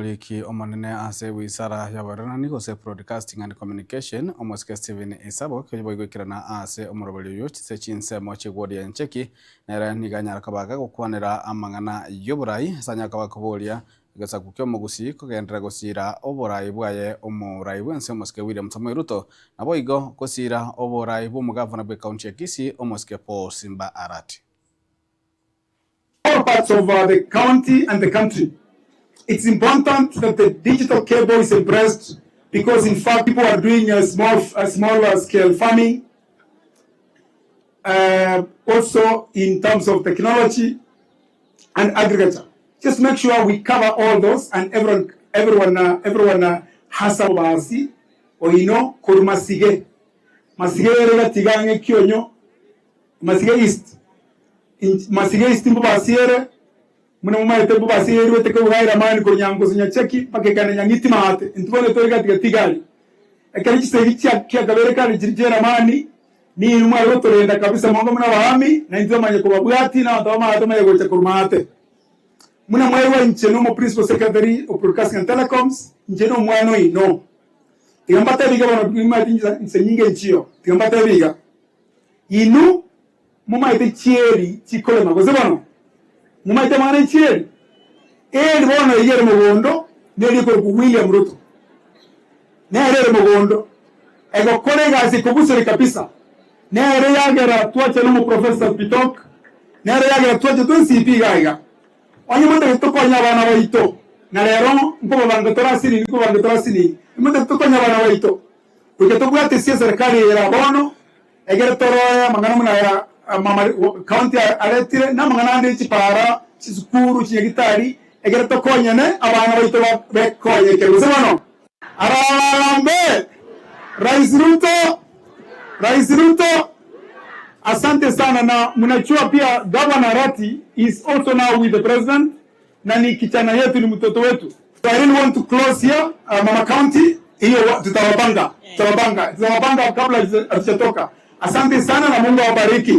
Liki omanene ase wisara ya barana niko se broadcasting and communication omoske Stephen Isako kyobo igwikirana ase omorobali yo tse chinse moche gwodi encheki nera niganya kabaga gukwanira amangana yoburai sanya kabakobolia gasa kukyo mugusi kugendera gusira oborai bwaye omorai bwense omoske William Samuel Ruto nabo igo gusira oborai bw'omugavana bwe county ya Kisii omoske Paul Simba Arati. All parts of the county and the country. It's important that the digital cable is embraced because, in fact, people are doing a smaller scale farming. Also, in terms of technology and agriculture, just make sure we cover all those, and everyone has a basi or kurmasige masige tigange kyonyo masige east mbo basiere muna mumaite mbo basiere wete ko gaira mani ko nyango zinya cheki pakekana nyangiti mate ntubone toriga tigali ekari chisegi kya gabere kali jirjera mani ni numwe rotorenda kabisa mongo muna bahami na ndio manye ko babwati na batama atoma yego chakurmate muna mwewa ncheno mo principal secretary of broadcasting and telecoms ncheno mwano ino tigambata biga bana bimati nsenyinge nchio tigambata biga inu mumaite chieri chikole magoze bano mumaite mwana chieri bono yere mugondo neri ko William Ruto nere mugondo ego kolega zikubusuri kabisa nere yagera twache no professor Pitok nere yagera twache to CP gaiga onye munda tokonya bana baito na lero mpo bangatora sini munda tokonya bana baito porque tokuyate sia serikali ya bono egere toroya mangana muna ya mama county Arati na mangana ndi chipara chisukuru chinyagitari egere tokonya ne abana baito bekoye keruze bano arambe Rais Ruto asante sana na mnachua pia Governor Arati is also now with the president na ni kichana yetu ni mtoto wetu. So I really want to close here mama county hiyo tutawapanga kabla hatujatoka. Asante sana na Mungu awabariki.